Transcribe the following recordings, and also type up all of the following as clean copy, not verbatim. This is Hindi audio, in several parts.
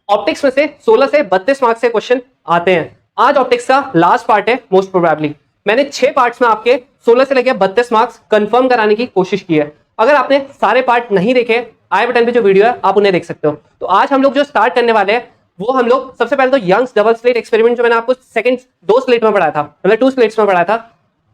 ऑप्टिक्स में से 16 से 32 मार्क्स के क्वेश्चन आते हैं। आज ऑप्टिक्स का लास्ट पार्ट है मोस्ट प्रोबेबली। मैंने 6 पार्ट्स में आपके 16 से लेकर 32 मार्क्स कंफर्म कराने की कोशिश की है। अगर आपने सारे पार्ट नहीं देखे, आई बटन पे जो वीडियो है आप उन्हें देख सकते हो। तो आज हम लोग जो स्टार्ट करने वाले हैं वो हम लोग सबसे पहले तो यंग्स डबल स्लिट एक्सपेरिमेंट जो मैंने आपको सेकंड 2 स्लिट में पढ़ाया था, मतलब 2 स्लिट्स में पढ़ाया था,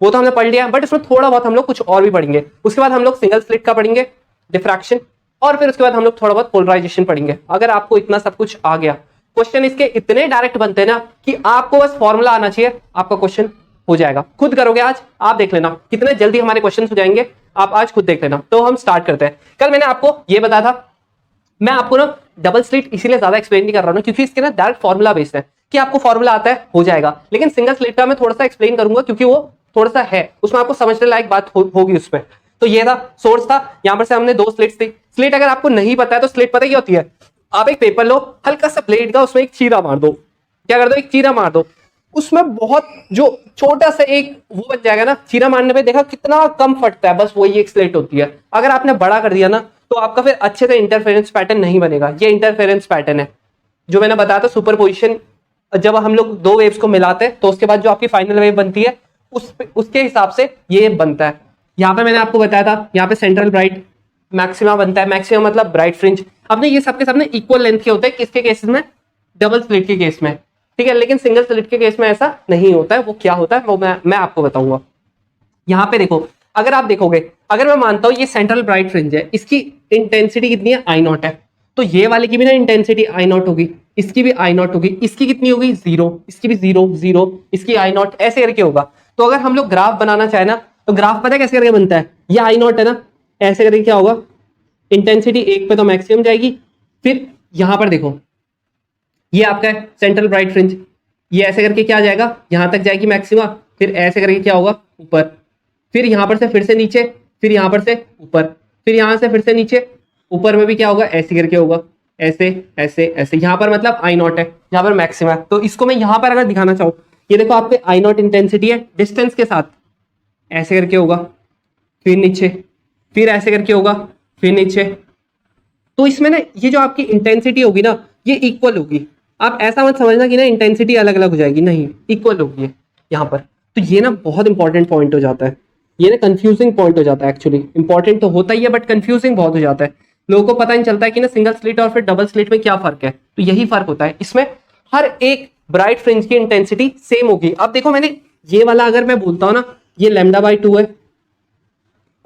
वो तो हमने पढ़ लिया, बट इसमें थोड़ा बहुत हम लोग कुछ और भी पढ़ेंगे। उसके बाद हम लोग सिंगल स्लिट का पढ़ेंगे, डिफ्रैक्शन, और फिर उसके बाद हम लोग थोड़ा बहुत पोलराइजेशन पढ़ेंगे। अगर आपको इतना सब कुछ आ गया, क्वेश्चन इसके इतने डायरेक्ट बनते हैं ना कि आपको बस फॉर्मूला आना चाहिए, आपका क्वेश्चन हो जाएगा। खुद करोगे आज, आप देख लेना कितने जल्दी हमारे क्वेश्चन हो जाएंगे, आप आज खुद देख लेना। तो हम स्टार्ट करते हैं। कल मैंने आपको ये बताया था, मैं आपको ना डबल स्लिट इसीलिए ज्यादा एक्सप्लेन नहीं कर रहा हूँ क्योंकि इसके ना डायरेक्ट फॉर्मूला बेस्ड है कि आपको फॉर्मूला आता है हो जाएगा। लेकिन सिंगल स्लिट का मैं थोड़ा सा एक्सप्लेन करूंगा क्योंकि वो थोड़ा सा है, उसमें आपको समझने लायक बात होगी उसमें। तो ये था सोर्स था, यहां पर से हमने 2 स्लिट्स थी। स्लिट अगर आपको नहीं पता है तो स्लिट पता क्या होती है, आप एक पेपर लो, हल्का सा ब्लेड का उसमें एक चीरा मार दो। क्या कर दो, एक चीरा मार दो, उसमें बहुत जो छोटा सा एक वो बन जाएगा ना। चीरा मारने पे देखा कितना कम फटता है, बस वही एक स्लिट होती है। अगर आपने बड़ा कर दिया ना तो आपका फिर अच्छे से इंटरफेरेंस पैटर्न नहीं बनेगा। ये इंटरफेरेंस पैटर्न है जो मैंने बताया था, सुपरपोजिशन। जब हम लोग 2 वेव्स को मिलाते हैं तो उसके बाद जो आपकी फाइनल वेव बनती है उसके हिसाब से ये बनता है। यहाँ पे मैंने आपको बताया था, यहाँ पे सेंट्रल ब्राइट मैक्सिमा बनता है। मैक्सिमा मतलब ब्राइट फ्रिंज। अपने ये सबके सामने इक्वल लेंथ के होते हैं, किसके केसेस में, डबल स्लिट के केस में, ठीक है। लेकिन सिंगल स्लिट के केस में ऐसा नहीं होता है। वो क्या होता है वो मैं आपको बताऊंगा। यहाँ पे देखो, अगर आप देखोगे, अगर मैं मानता हूं ये सेंट्रल ब्राइट फ्रिंज है, इसकी इंटेंसिटी कितनी है, आई नॉट है, तो ये वाले की भी ना इंटेंसिटी आई नॉट होगी, इसकी भी आई नॉट होगी, इसकी कितनी होगी 0, इसकी भी 0 0, इसकी आई नॉट, ऐसे करके होगा। तो अगर हम लोग ग्राफ बनाना चाहे ना तो ग्राफ पता है कैसे करके बनता है, ये आई नॉट है ना, ऐसे करके क्या होगा, इंटेंसिटी 1 पे तो मैक्सिमम जाएगी, फिर यहां पर देखो ये आपका है सेंट्रल ब्राइट फ्रिंज, ये ऐसे करके क्या आ जाएगा, यहां तक जाएगी मैक्सिमा, फिर ऐसे करके क्या होगा ऊपर, फिर यहां पर से फिर से नीचे, फिर यहां पर से ऊपर, फिर यहां से फिर से नीचे, ऊपर में भी क्या होगा, ऐसे करके होगा, ऐसे ऐसे ऐसे। यहां पर मतलब आई नॉट है, यहां पर मैक्सिमा है। तो इसको मैं यहां पर अगर दिखाना चाहूं, ये देखो आपके आई नॉट इंटेंसिटी है डिस्टेंस के साथ, ऐसे करके होगा, फिर नीचे, फिर ऐसे करके होगा, फिर नीचे। तो इसमें ना ये जो आपकी इंटेंसिटी होगी ना ये इक्वल होगी। आप ऐसा मत समझना कि ना इंटेंसिटी अलग अलग हो जाएगी, नहीं, इक्वल होगी यहाँ पर। तो ये ना बहुत इंपॉर्टेंट पॉइंट हो जाता है, ये ना कंफ्यूजिंग पॉइंट हो जाता है। एक्चुअली इंपॉर्टेंट तो होता ही है बट कंफ्यूजिंग बहुत हो जाता है। लोगों को पता नहीं चलता है कि ना सिंगल स्लिट और फिर डबल स्लिट में क्या फर्क है। तो यही फर्क होता है, इसमें हर एक ब्राइट फ्रिंज की इंटेंसिटी सेम होगी। अब देखो मैंने ये वाला अगर मैं बोलता हूँ ना, ये λ/2 है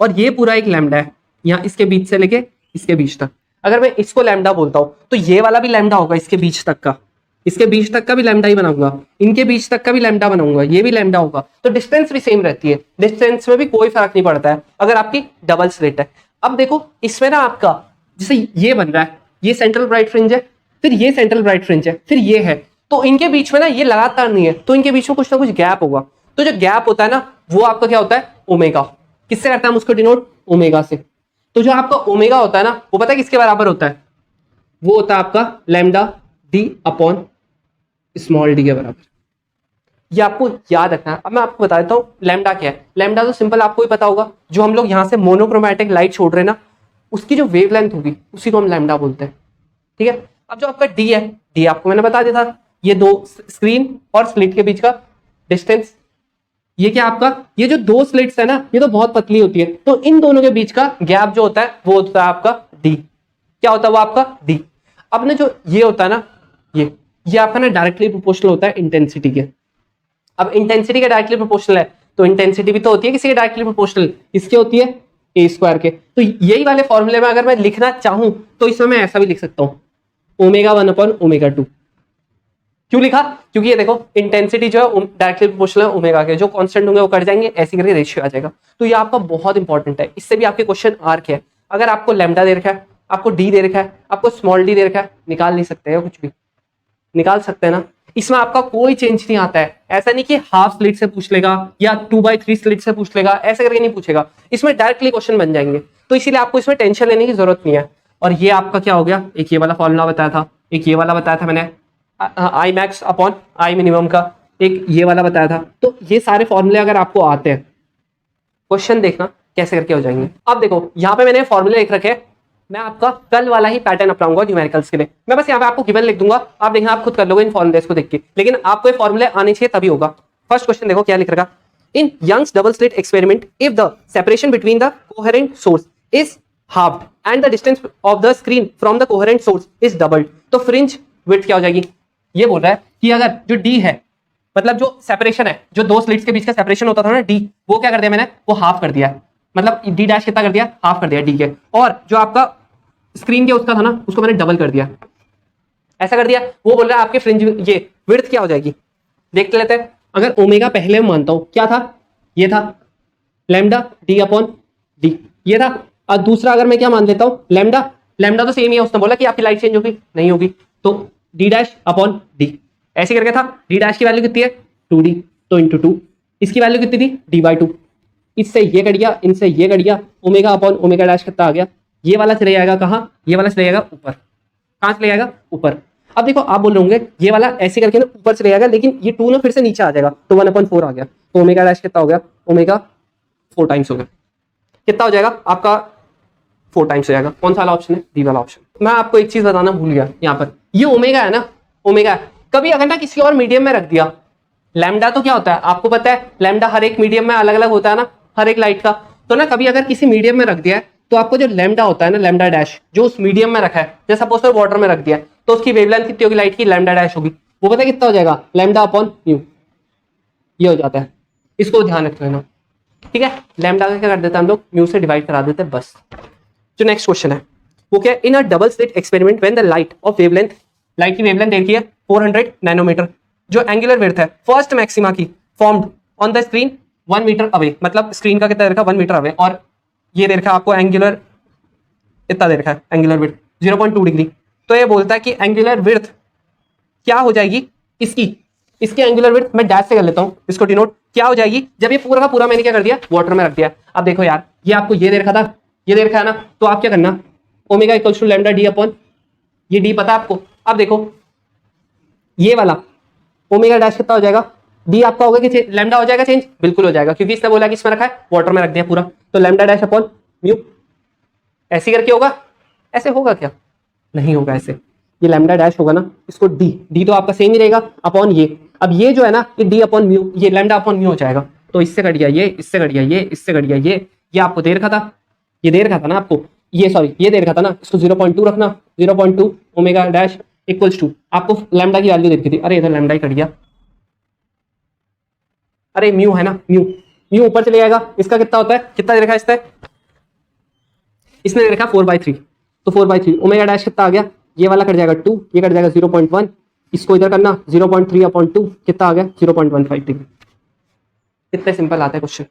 और ये पूरा एक लैम्डा है, यहाँ इसके बीच से लेके इसके बीच तक। अगर मैं इसको लैम्डा बोलता हूं तो ये वाला भी लैम्डा होगा, इसके बीच तक का, इसके बीच तक का भी लैम्डा ही बनाऊंगा, इनके बीच तक का भी लैम्डा बनाऊंगा, ये भी लैम्डा होगा। तो डिस्टेंस भी सेम रहती है, डिस्टेंस में भी कोई फर्क नहीं पड़ता है अगर आपकी डबल स्लिट है। अब देखो इसमें ना आपका जैसे ये बन रहा है, ये सेंट्रल ब्राइट फ्रिंज है, फिर ये सेंट्रल ब्राइट फ्रिंज है, फिर ये है, तो इनके बीच में ना ये लगातार नहीं है, तो इनके बीच में कुछ ना कुछ गैप होगा। तो जो गैप होता है ना वो आपका क्या होता है, ओमेगा। किससे करता है हम उसको डिनोट, ओमेगा से। तो जो आपका ओमेगा होता है ना वो पता है किसके बराबर होता है, वो होता है आपका lambda D upon small D के बराबर। ये आपको याद रखना है। अब मैं आपको बता देता हूँ लैम्डा क्या है। लैम्डा तो सिंपल आपको ही पता होगा, जो हम लोग यहाँ से मोनोक्रोमैटिक लाइट छोड़ रहे हैं ना उसकी जो वेवलेंथ होगी उसी को हम लैम्डा बोलते हैं, ठीक है। अब जो आपका डी है, डी आपको मैंने बता दिया था, ये 2 स्क्रीन और स्लिट के बीच का डिस्टेंस। ये क्या आपका, ये जो 2 स्लिट्स है ना ये तो बहुत पतली होती है, तो इन दोनों के बीच का गैप जो होता है वो होता है आपका डी। क्या होता है वो आपका डी। अब ना जो ये होता है ना ये आपका ना डायरेक्टली प्रोपोर्शनल होता है इंटेंसिटी के। अब इंटेंसिटी के डायरेक्टली प्रोपोर्शनल है तो इंटेंसिटी भी तो होती है किसी के डायरेक्टली प्रोपोर्शनल, इसके होती है ए स्क्वायर के। तो यही वाले फॉर्मूले में अगर मैं लिखना चाहूं तो इसमें मैं ऐसा भी लिख सकता हूं, ω1/ω2। क्यों लिखा, क्योंकि ये देखो इंटेंसिटी जो है डायरेक्टली प्रोपोर्शनल है ओमेगा के, जो कांस्टेंट होंगे वो कट जाएंगे, ऐसे करके रेशियो आ जाएगा। तो ये आपका बहुत इंपॉर्टेंट है, इससे भी आपके क्वेश्चन आर्क है। अगर आपको लैम्डा दे रखा है, आपको डी दे रखा है, आपको स्मॉल डी दे रखा है, निकाल नहीं सकते हैं, कुछ भी निकाल सकते हैं ना। इसमें आपका कोई चेंज नहीं आता है। ऐसा नहीं कि हाफ स्लिट से पूछ लेगा या 2/3 स्लिट से पूछ लेगा, ऐसे करके नहीं पूछेगा, इसमें डायरेक्टली क्वेश्चन बन जाएंगे। तो इसीलिए आपको इसमें टेंशन लेने की जरूरत नहीं है। और ये आपका क्या हो गया, एक ये वाला फॉर्मूला बताया था, एक ये वाला बताया था मैंने I max upon I minimum का, एक ये वाला बताया था। तो ये सारे फॉर्मूले अगर आपको आते हैं, क्वेश्चन देखना कैसे करके हो जाएंगे। अब देखो यहाँ पे मैंने फॉर्मूले लिख रखे हैं मैं आपका कल वाला ही पैटर्न अपनाऊंगा न्यूमेरिकल्स के लिए। मैं बस यहाँ पे आपको गिवन लिख दूंगा, आप देखना आप खुद कर लोगे इन फॉर्मुलेस को देख के, लेकिन आपको ये फॉर्मुले आने चाहिए तभी होगा। फर्स्ट क्वेश्चन देखो क्या लिख रखा, in Young's double slit experiment if the separation between the coherent source is halved and the distance of the screen from the coherent source is doubled, तो फ्रिंज विड्थ क्या हो जाएगी। ये बोल रहा है कि अगर जो डी है, मतलब जो सेपरेशन है, जो दो स्लिट्स के बीच का सेपरेशन होता था ना डी, वो क्या कर दिया मैंने, वो हाफ कर दिया है, मतलब डी डैश कितना कर दिया, हाफ कर दिया डी के, और जो आपका स्क्रीन के उसका था ना उसको मैंने डबल कर दिया, ऐसा कर दिया। वो बोल रहा है आपके फ्रिंज ये विड्थ क्या हो जाएगी, देखते लेते हैं। अगर ओमेगा पहले मैं मानता हूं क्या था, ये था लैम्डा डी अपॉन डी, ये था। और दूसरा अगर मैं क्या मान लेता हूं, लैम्डा, लैम्डा तो सेम ही है, उसने बोला कि आपकी लाइट चेंज होगी, नहीं होगी, तो डी डैश अपॉन डी, ऐसे करके था। डी डैश की वैल्यू कितनी है 2d, तो इंटू 2, इसकी वैल्यू कितनी थी d/2, इससे ये कट गया, इनसे ये कट गया, ओमेगा अपॉन ओमेगा डैश कितना आ गया, ये वाला चले जाएगा कहाँ, ये वाला चले जाएगा ऊपर, कहाँ चले जाएगा ऊपर। अब देखो आप बोल रहे होंगे ये वाला ऐसे करके ना ऊपर चले जाएगा, लेकिन ये 2 ना फिर से नीचे आ जाएगा, तो 1/4 आ गया, तो ओमेगा डैश कितना हो गया, ओमेगा 4 टाइम्स हो गया, कितना हो जाएगा आपका 4 टाइम्स हो जाएगा। कौन सा वाला ऑप्शन है, डी वाला ऑप्शन। मैं आपको एक चीज बताना भूल गया, यहाँ पर ये ओमेगा है ना, ओमेगा कभी अगर ना किसी और मीडियम में रख दिया, लैम्डा तो क्या होता है आपको पता है, लैम्डा हर एक मीडियम में अलग अलग होता है ना, हर एक लाइट का, तो ना कभी अगर किसी मीडियम में रख दिया है तो आपको जो लैम्डा होता है ना, लैम्डा डैश जो उस मीडियम में रखा है, जैसे सपोज करो वाटर में रख दिया तो उसकी वेवलेंथ कितनी होगी लाइट की, लैम्डा डैश होगी, वो पता है कितना हो जाएगा, लैम्डा अपॉन म्यू, ये हो जाता है, इसको ध्यान रख लेना, ठीक है। लैम्डा का क्या कर देते हैं हम लोग, म्यू से डिवाइड करा देते हैं बस। जो नेक्स्ट क्वेश्चन है वो क्या, in a double slit experiment when the light of wavelength, light की वेवलेंथ देखिए 400 नैनोमीटर, जो एंगुलर विड्थ है फर्स्ट मैक्सिमा की formed on the screen 1 metre away, मतलब स्क्रीन का कितना दे रखा है 1 मीटर अवे, और ये दे रखा है आपको एंगुलर, इतना दे रखा है एंगुलर विड्थ 0.2 डिग्री, तो ये बोलता है कि एंगुलर विड्थ क्या हो जाएगी इसकी एंगुलर विड्थ मैं डैश से कर लेता हूं, इसको डिनोट क्या हो जाएगी, जब ये पूरा का पूरा मैंने क्या कर दिया वाटर में रख दिया। अब देखो यार ये आपको ये दे रखा था, ये दे रखा है ना, तो आप क्या करना, omega equals to lambda D upon, ये डी पता है आपको। अब देखो ये वाला ओमेगा डैश कितना हो जाएगा, डी आपका होगा कि लैम्डा हो जाएगा चेंज, बिल्कुल हो जाएगा, क्योंकि इसने बोला कि इसमें रखा है वाटर में रख दिया पूरा, तो लैम्डा डैश अपॉन म्यू, ऐसे करके होगा, ऐसे होगा क्या, नहीं होगा ऐसे, ये लैम्डा डैश होगा ना, इसको डी तो आपका सेम ही रहेगा अपॉन ये, अब ये जो है ना ये डी अपॉन म्यू, ये लैम्डा अपॉन म्यू हो जाएगा, तो इससे कट गया ये, इससे कट गया ये, इससे कट गया ये आपको दे रखा था, ये दे रखा था ना आपको, ये सॉरी ये दे रखा था ना, इसको 0.2 रखना, 0.2 ओमेगा डैश इक्वल्स टू, आपको लैम्डा की वैल्यू दे रखी थी, अरे इधर लैम्डा ही कट गया, अरे म्यू है ना, म्यू ऊपर चले जाएगा, इसका कितना होता है, कितना दे रखा है इसने दे रखा 4/3, तो 4/3 ओमेगा डैश कितना आ गया, ये वाला कट जाएगा 2, ये कट जाएगा 0.1, इसको इधर करना 0.3/2, कितना आ गया 0.15 डिग्री। इतने सिंपल आता है क्वेश्चन।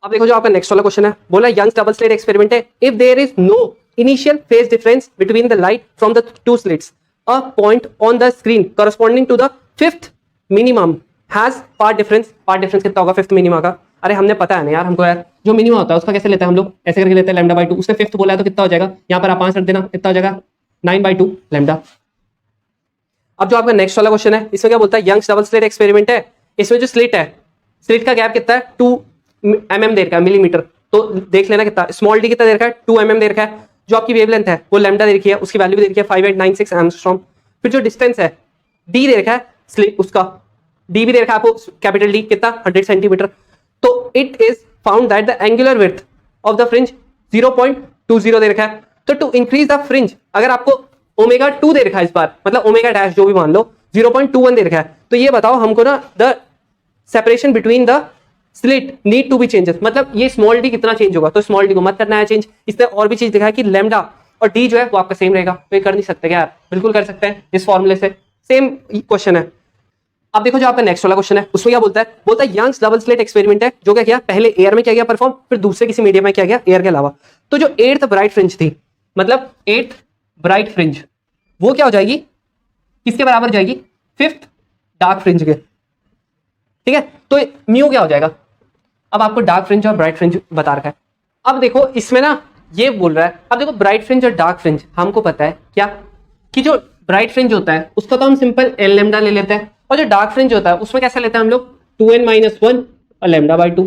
अब देखो जो आपका नेक्स्ट वाला क्वेश्चन है, बोला यंग्स डबल स्लिट एक्सपेरिमेंट है, if there is no initial phase difference between the light from the two slits, a point on the screen corresponding to the fifth minimum has path difference कितना होगा फिफ्थ मिनिमा का, अरे हमने पता है ना यार हमको, यार जो मिनिमम होता है उसका कैसे लेते हैं हम लोग, ऐसे करके लेते हैं लैम्डा/2, उसने फिफ्थ बोला है तो कितना हो जाएगा, यहाँ पर आप 5 रख देना, कितना हो जाएगा 9/2 लैम्डा। अब जो आपका नेक्स्ट वाला क्वेश्चन है इसमें क्या बोलता है, यंग्स डबल स्लिट एक्सपेरिमेंट है, इसमें जो स्लिट है, स्लिट का गैप कितना है 2 mm दे रखा है, मिलीमीटर, तो देख लेना कितना, स्मॉल डी कितना दे रखा है 2 mm दे रखा है, जो आपकी वेवलेंथ है वो लैम्डा दे रखी है, उसकी वैल्यू भी दे रखी है 5896 एंगस्ट्रॉम, फिर जो डिस्टेंस है डी दे रखा है स्लिट, उसका डी भी दे रखा है आपको कैपिटल डी कितना 100 सेंटीमीटर, तो it is found that the angular width of the fringe 0.20 दे रखा है, तो टू इंक्रीज द फ्रिंज अगर आपको ओमेगा 2 दे रखा है इस बार, मतलब ओमेगा डैश जो भी मान लो 0.21 दे रखा है, तो ये बताओ हमको ना the separation between the slit need to be changes, मतलब ये स्मॉल डी कितना चेंज होगा, तो स्मॉल डी को मत करना है चेंज। इसने और भी चीज दिखा है कि लैम्डा और डी जो है वो आपका सेम रहेगा, तो ये कर नहीं सकते क्या यार, बिल्कुल कर सकते हैं इस फॉर्मूले से, सेम क्वेश्चन है। अब देखो जो आपका नेक्स्ट वाला क्वेश्चन है उसमें क्या बोलता है यंग्स डबल स्लिट एक्सपेरिमेंट है, जो क्या किया पहले एयर में क्या गया परफॉर्म, फिर दूसरे किसी मीडियम में क्या गया एयर के अलावा, तो जो 8th ब्राइट फ्रिंज थी, मतलब 8th ब्राइट फ्रिंज वो क्या हो जाएगी, किसके बराबर जाएगी 5th डार्क फ्रिंज के, ठीक है, तो म्यू क्या हो जाएगा, अब आपको डार्क फ्रिंज और ब्राइट फ्रिंज बता रखा है। अब देखो इसमें ना ये बोल रहा है, अब देखो ब्राइट फ्रिंज और डार्क फ्रिंज हमको पता है क्या कि जो ब्राइट फ्रिंज होता है उसका तो हम सिंपल एल लैम्डा ले लेते हैं, और जो डार्क फ्रिंज होता है उसमें कैसे लेते हैं हम लोग 2n-1 और लैम्डा/2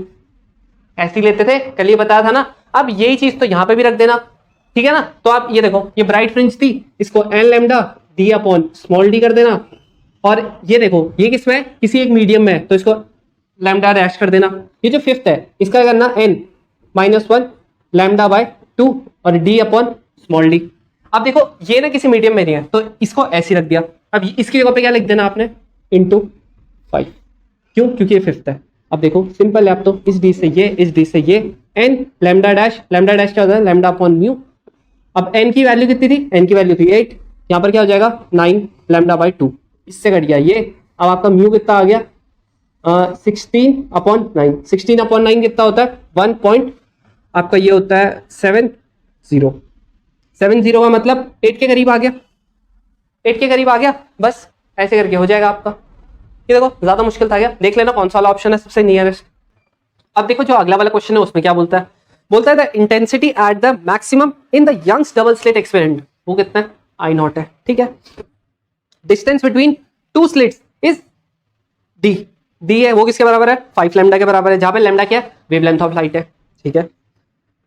ऐसे लेते थे, कल ये बताया था ना। अब यही चीज तो यहाँ पे भी रख देना, ठीक है ना। तो आप ये देखो, ये ब्राइट फ्रिंज थी, इसको n lambda D upon small d कर देना, और ये देखो ये किसमें है, किसी एक मीडियम में है, तो इसको लैम्डा डैश कर देना। ये जो फिफ्थ है इसका क्या करना, n minus one lambda by two और डी अपॉन स्मॉल डी। अब देखो ये ना किसी मीडियम में नहीं है, तो इसको ऐसे रख दिया। अब इसकी जगह पे क्या लिख देना आपने, इंटू 5। क्यों, क्योंकि ये फिफ्थ है। अब देखो सिंपल है, अब तो इस डी से ये, इस डी से ये, एन लैम्डा डैश क्या होता है, लैम्डा अपॉन म्यू। अब एन की वैल्यू कितनी थी, एन की वैल्यू थी 8, यहाँ पर क्या हो जाएगा 9 लैम्डा बाई 2, इससे कट गया ये। अब आपका म्यू कितना आ गया 16 अपॉन 9, 16 अपॉन 9 कितना होता है 1 पॉइंट, आपका ये होता है 70 का मतलब 8 के करीब आ गया, 8 के करीब आ गया। बस ऐसे करके हो जाएगा आपका। ये देखो ज्यादा मुश्किल था क्या, देख लेना कौन सा वाला ऑप्शन है सबसे नियरेस्ट। अब देखो जो अगला वाला क्वेश्चन है उसमें क्या बोलता है, बोलता है the intensity at the maximum in the Young's double slit experiment, वो कितना है आई नॉट है, ठीक है। Distance between two slits is d, d है वो किसके बराबर है 5 लैम्डा के बराबर है, जहां पे लैम्डा क्या है वेवलेंथ ऑफ लाइट है, ठीक है।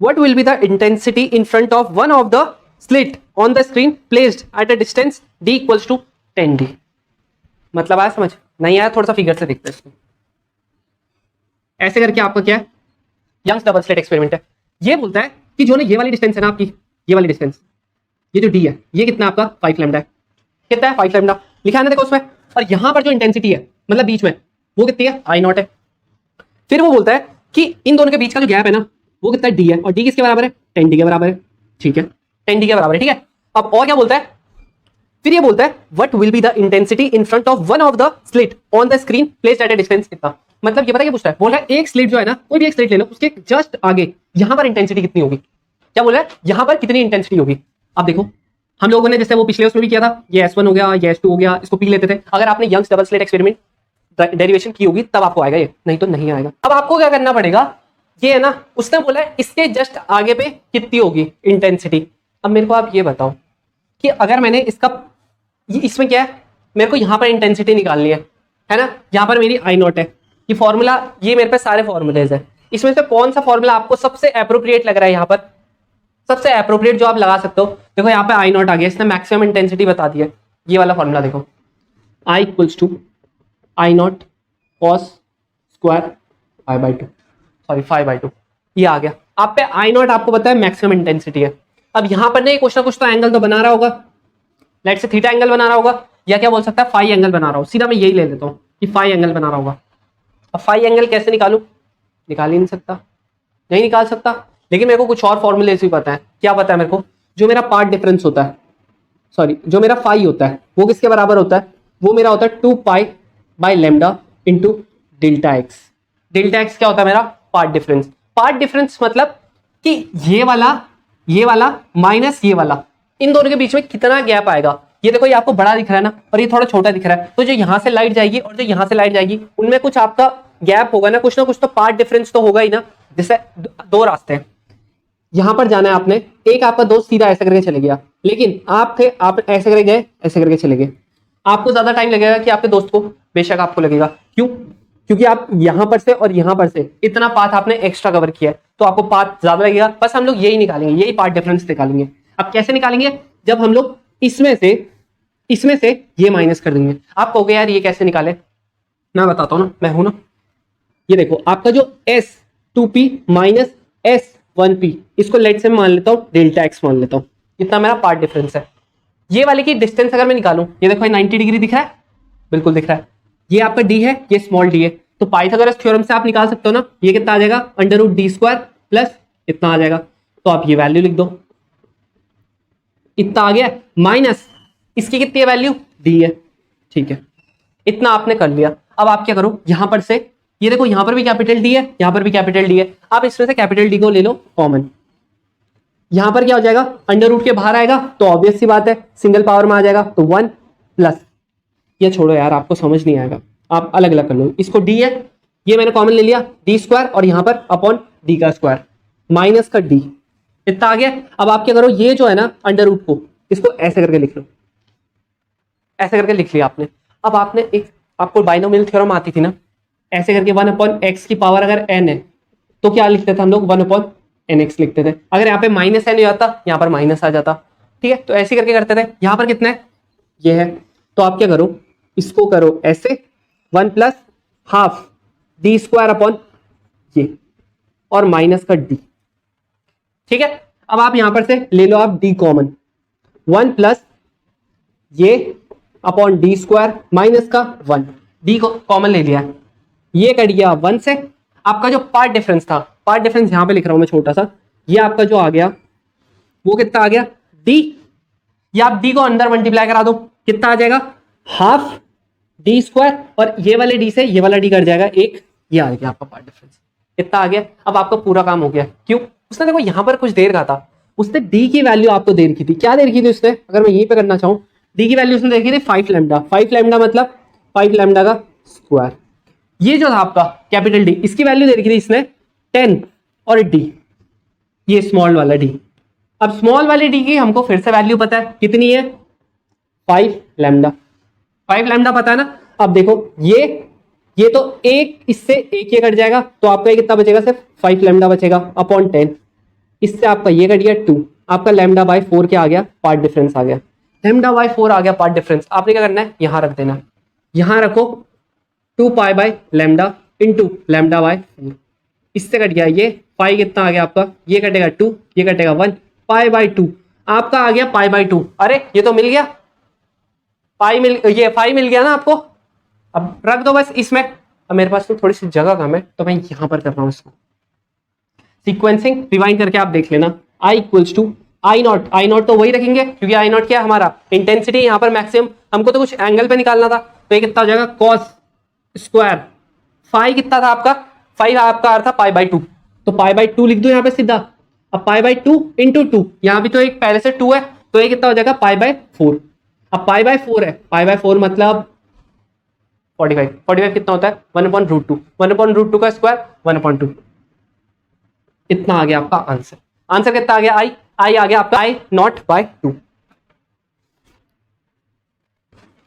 What will be the intensity in front of one of the slit on the screen placed at a distance D equals to 10 D. मतलब आया समझ, नहीं आया थोड़ा सा फिगर से देखते हैं इसको। ऐसे करके आपका क्या है यंग्स डबल स्लिट एक्सपेरिमेंट है। ये बोलता है कि जो ना ये वाली डिस्टेंस है ना आपकी, ये वाली डिस्टेंस, ये जो डी है ये कितना आपका 5 लैम्डा है, कितना है 5 लैम्डा लिखा है ना देखो उसमें, और यहां पर जो इंटेंसिटी है मतलब बीच में वो कितनी है आई नॉट है। फिर वो बोलता है कि इन दोनों के बीच का जो गैप है ना वो कितना डी है, और डी किसके बराबर है 10 डी के बराबर है, ठीक है 10 डी के बराबर है, ठीक है। अब और क्या बोलता है, फिर ये बोलता है what will be the intensity in front of one of the slit on the screen placed at a distance कितना, मतलब ये पता क्या पूछ रहा है, बोल रहा है एक स्लिट जो है ना, कोई भी एक स्लिट ले लो, उसके जस्ट आगे यहां पर इंटेंसिटी कितनी होगी, क्या बोल रहा है यहां पर कितनी इंटेंसिटी होगी। अब देखो हम लोगों ने जैसे वो पिछले उसमें भी किया था, ये S1 हो गया, ये S2 हो गया, इसको पी लेते थे। अगर आपने Young's double slit experiment derivation की होगी तब आपको आएगा ये, नहीं तो नहीं आएगा। अब आपको क्या करना पड़ेगा, ये है ना उसने बोला है इसके जस्ट आगे पे कितनी होगी इंटेंसिटी। अब मेरे को आप ये बताओ कि अगर मैंने इसका इसमें क्या है, मेरे को यहाँ पर इंटेंसिटी निकालनी है ना, यहाँ पर मेरी आई नॉट है, ये फॉर्मूला, ये मेरे पे सारे फॉर्मूलेज है, इसमें से कौन सा फॉर्मूला आपको सबसे एप्रोप्रिएट लग रहा है, यहाँ पर सबसे एप्रोप्रिएट जो आप लगा सकते हो। देखो यहाँ पे आई नॉट आ गया, इसने मैक्सिमम इंटेंसिटी बता दी है, ये वाला फॉर्मूला देखो I equals to I naught cos square five by two, ये आ गया। आप पे आई नॉट आपको पता है मैक्सिमम इंटेंसिटी है। अब यहाँ पर नहीं कुछ ना कुछ तो एंगल तो बना रहा होगा, लेट से थीटा एंगल बना रहा होगा, या क्या बोल सकता है फाई एंगल बना रहा हो, सीधा मैं यही ले लेता हूँ कि फाई एंगल बना रहा होगा। अब फाई एंगल कैसे निकालूं, निकाल ही नहीं सकता, नहीं निकाल सकता, लेकिन मेरे को कुछ और फॉर्मूले भी पता है। क्या पता है मेरे को, जो मेरा पार्ट डिफरेंस होता है, सॉरी जो मेरा फाई होता है वो किसके बराबर होता है, वो मेरा होता है 2 pi by lambda into delta x. Delta x क्या होता है मेरा पार्ट डिफरेंस। पार्ट डिफरेंस मतलब कि ये वाला माइनस ये वाला, इन दोनों के बीच में कितना गैप आएगा। ये देखो ये आपको बड़ा दिख रहा है ना, और ये थोड़ा छोटा दिख रहा है, तो जो यहाँ से लाइट जाएगी और जो यहाँ से लाइट जाएगी उनमें कुछ आपका गैप होगा ना कुछ तो पार्ट डिफरेंस तो होगा ही ना। जैसे दो रास्ते हैं, यहां पर जाना है आपने, एक आपका दोस्त सीधा ऐसे करके चले गया, लेकिन आप ऐसे करके गए, ऐसे करके चले गए, आपको ज्यादा टाइम लगेगा कि आपके दोस्त को, बेशक आपको लगेगा, क्यों, क्योंकि आप यहां पर से और यहां पर से इतना पाथ आपने एक्स्ट्रा कवर किया है, तो आपको पाथ ज्यादा लगेगा। बस हम लोग यही निकालेंगे, यही पार्ट डिफरेंस निकालेंगे। अब कैसे निकालेंगे, जब हम लोग इसमें से ये माइनस कर देंगे। आप कहोगे यार ये कैसे निकाले, मैं बताता हूं ना, मैं हूं ना। ये देखो आपका जो S2P माइनस S1P, इसको लेट से मान लेता हूं डेल्टा एक्स मान लेता हूं, इतना मेरा पार्ट डिफरेंस है। ये वाले की डिस्टेंस अगर मैं निकालूं, ये देखो 90 डिग्री दिख रहा है, बिल्कुल दिख रहा है, ये आपका D है, ये स्मॉल d है, तो पाइथागोरस थ्योरम से आप निकाल सकते हो ना, ये कितना आ जाएगा √d² प्लस इतना आ जाएगा, तो आप ये वैल्यू लिख दो, इतना आ गया, माइनस इसकी कितनी है वैल्यू d है, ठीक है, इतना आपने कर लिया। अब आप क्या करो, यहां पर से ये देखो यहां पर भी कैपिटल D है, यहां पर भी कैपिटल D है, आप इसमें से कैपिटल D को ले लो कॉमन, यहां पर क्या हो जाएगा अंडर रूट के बाहर आएगा, तो ऑब्वियस सी बात है सिंगल पावर में आ जाएगा, तो 1 प्लस, ये छोड़ो यार आपको समझ नहीं आएगा, आप अलग अलग कर लो, इसको D है, ये मैंने कॉमन ले लिया d², और यहां पर अपॉन d का स्क्वायर माइनस का d, इतना आ गया। अब आप क्या करो, ये जो है ना अंडर रूट को, इसको ऐसे करके लिख लो, ऐसे करके लिख लिया आपने। अब आपने एक, आपको बाइनोमियल थ्योरम आती थी ना, ऐसे करके 1/x की पावर अगर n है तो क्या लिखते थे हम लोग 1/n nx लिखते थे। अगर यहाँ पे माइनस एन हो जाता, यहाँ पर माइनस आ जाता। ठीक है, तो ऐसे करके करते थे। यहाँ पर कितना है, ये है, तो आप क्या करो, इसको करो ऐसे 1 plus half D square upon ये और माइनस का डी। ठीक है, अब आप यहां पर से ले लो आप डी कॉमन, 1 प्लस ये अपॉन डी स्क्वायर माइनस का 1, डी को कॉमन ले लिया, ये कट गया 1 से। आपका जो पार्ट डिफरेंस था, पार्ट डिफरेंस यहां पे लिख रहा हूं मैं छोटा सा, ये आपका जो आ गया वो कितना आ गया, डी। या आप डी को अंदर मल्टीप्लाई करा दो, कितना आ जाएगा, हाफ डी स्क्वायर, और ये वाले डी से ये वाला डी कट जाएगा एक, ये आ गया आपका पार्ट डिफरेंस, इतना आ गया। अब आपका पूरा काम हो गया। क्यों, उसने देखो यहां पर कुछ देर कहा था, उसने डी की वैल्यू आपको देर की थी, क्या देर की थी उसने, अगर मैं यहीं पे करना चाहूं, डी की वैल्यू उसने देखी थी 5 लैम्डा, 5 लैम्डा मतलब 5 लैम्डा का स्क्वायर। ये जो था आपका कैपिटल डी, इसकी वैल्यू दे रखी थी इसने 10, और डी ये स्मॉल वाला डी। अब स्मॉल वाले डी की हमको फिर से वैल्यू पता है, कितनी है, 5 लैम्डा, 5 लैम्डा पता है ना। अब देखो ये तो एक, इससे एक ये कट जाएगा, तो आपका ये कितना बचेगा, सिर्फ 5 लैम्डा बचेगा अपॉन 10, इससे आपका ये कट गया 2, आपका लैम्डा बाय 4 क्या आ गया, पार्ट डिफरेंस आ गया, लैम्डा बाय 4 आ गया पार्ट डिफरेंस। आपने क्या करना है, यहां रख देना, यहां रखो 2 pi by lambda into lambda by 4, इससे कट गया ये, पाई कितना आ गया आपका, ये कटेगा 2, ये कटेगा 1, पाई बाय 2 आपका आ गया पाई बाय 2। अरे ये तो मिल गया, ये पाई मिल गया ना आपको। अब रख दो बस इसमें। अब मेरे पास तो थोड़ी सी जगह कम है, तो मैं यहां पर कर रहा हूं इसको सीक्वेंसिंग, रिवाइंड करके आप देख लेना। I equals to I naught, I naught तो वही रखेंगे क्योंकि आई नॉट क्या है हमारा, इंटेंसिटी यहाँ पर मैक्सिमम, हमको तो कुछ एंगल पे निकालना था, तो ये कितना हो जाएगा, कॉस स्क्वायर, फाई कितना था आपका, फाइव आपका आ रहा था पाई बाई 2, तो पाई बाई 2 लिख दो यहाँ पे सीधा। अब पाई बाई 2 इंटू 2, यहाँ भी तो एक पहले से 2 है, तो ये कितना हो जाएगा, पाई बाय 4। अब पाई बाय 4 है, पाई बाय 4 मतलब 45, 45 कितना होता है, 1/√2, 1/√2 का स्क्वायर 1/2, इतना आ गया आपका आंसर। आंसर कितना आ गया, आई आ गया आपका आई नॉट बाय 2।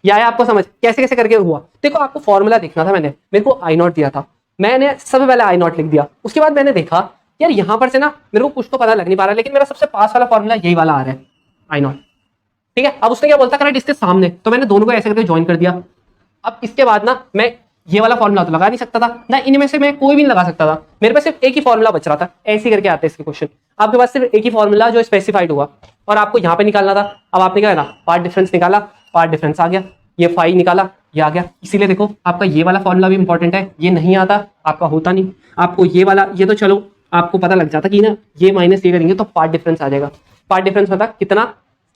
यह आया आपको समझ, कैसे कैसे करके हुआ। देखो आपको फॉर्मूला देखना था, मैंने मेरे को आई नॉट दिया था, मैंने सबसे पहले आई नॉट लिख दिया, उसके बाद मैंने देखा यार यहां पर से ना मेरे को कुछ तो पता लग नहीं पा रहा, लेकिन मेरा सबसे पास वाला फॉर्मूला यही वाला आ रहा है, आई नॉट। ठीक है, अब उसने क्या बोलता करेक्ट इसके सामने, तो मैंने दोनों को ऐसे करके ज्वाइन कर दिया। अब इसके बाद ना मैं ये वाला फॉर्मूला तो लगा नहीं सकता था ना, इनमें से मैं कोई भी नहीं लगा सकता था, मेरे पास सिर्फ एक ही फॉर्मूला बच रहा था। ऐसे करके आते हैं इसके क्वेश्चन, आपके पास सिर्फ एक ही फॉर्मूला जो स्पेसिफाइड हुआ और आपको यहाँ पे निकालना था। अब आपने क्या करना, पार्ट डिफरेंस निकाला, पार्ट डिफरेंस आ गया, ये फाई निकाला, ये आ गया। इसीलिए देखो आपका ये वाला फॉर्मूला भी इंपॉर्टेंट है, ये नहीं आता आपका होता नहीं, आपको ये वाला, ये तो चलो आपको पता लग जाता कि ना ये माइनस ये करेंगे तो पार्ट डिफरेंस आ जाएगा। पार्ट डिफरेंस पता कितना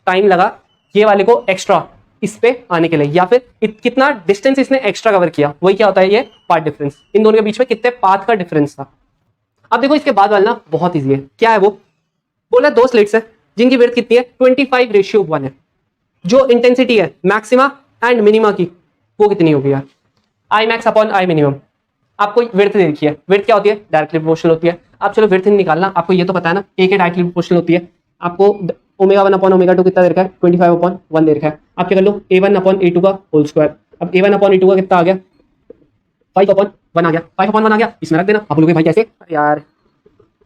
टाइम लगा ये वाले को एक्स्ट्रा इस पे आने के लिए, या फिर कितना डिस्टेंस इसने एक्स्ट्रा कवर किया, वही क्या होता है ये पार्ट डिफरेंस। इन दोनों के बीच में कितने पाथ का डिफरेंस था। अब देखो इसके बाद वाला ना बहुत इजी है, क्या है वो, बोला 2 स्लिट्स है जिनकी विड्थ कितनी है 25:1 है, जो इंटेंसिटी है मैक्सिमा एंड मिनिमा की वो कितनी होगी यार, I max upon I minimum. आपको विड्थ दे रखी है, विड्थ क्या होती है, डायरेक्टली प्रोपोर्शनल होती है। आप चलो विड्थ निकालना, आपको ये तो पता है ना, एक डायरेक्टली प्रोपोर्शनल होती है। आपको ओमेगा 1 अपॉन ओमेगा 2 कितना दे रखा है, 25/1 दे रखा है। आप क्या कर लो, a1 अपॉन a2 का होल स्क्वायर। अब a1 अपॉन a2 का कितना आ गया, 5/1 आ गया, 5/1 आ गया, इसमें रख देना। आप लोग भाई कैसे यार,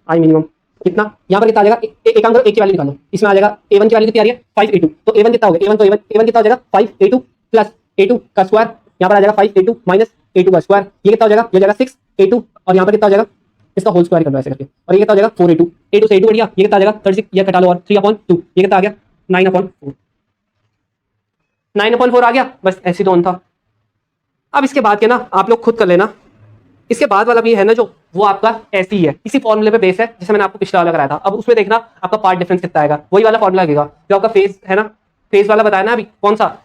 आई मिनिमम कितना, यहाँ पर कितना आ जाएगा, एक काम करो, एक की वैल्यू निकालो, इसमें आ जाएगा a1 की वैल्यू कितनी आ रही है 5a2, तो a1 कितना हो गया, a1 तो a1 कितना हो जाएगा 5a2 प्लस a2 का स्क्वायर, यहाँ पर आ जाएगा 5a2 माइनस a2 का स्क्वायर, ये कितना हो जाएगा, ये हो जाएगा 6a2, और यहाँ पर कितना हो जाएगा, इसका होल स्क्वायर कर लो ऐसे करके, और ये कितना हो जाएगा 4a2, a2 से a2 कट गया, ये कितना आ जाएगा 36, ये कटा लो और 3/2, ये कितना आ गया 9/4, 9/4 आ गया। बस ऐसी तो था। अब इसके बाद के ना आप लोग खुद कर लेना, इसके बाद वाला भी है ना जो, वो आपका ऐसे ही है, इसी फॉर्मूले पे बेस है जैसे मैंने आपको पिछला वाला कराया था। अब उसमें देखना आपका पार्ट डिफरेंस कितना आएगा, वही वाला फॉर्मूला लगेगा जो आपका फेज है ना, फेज वाला बताया ना अभी, कौन सा,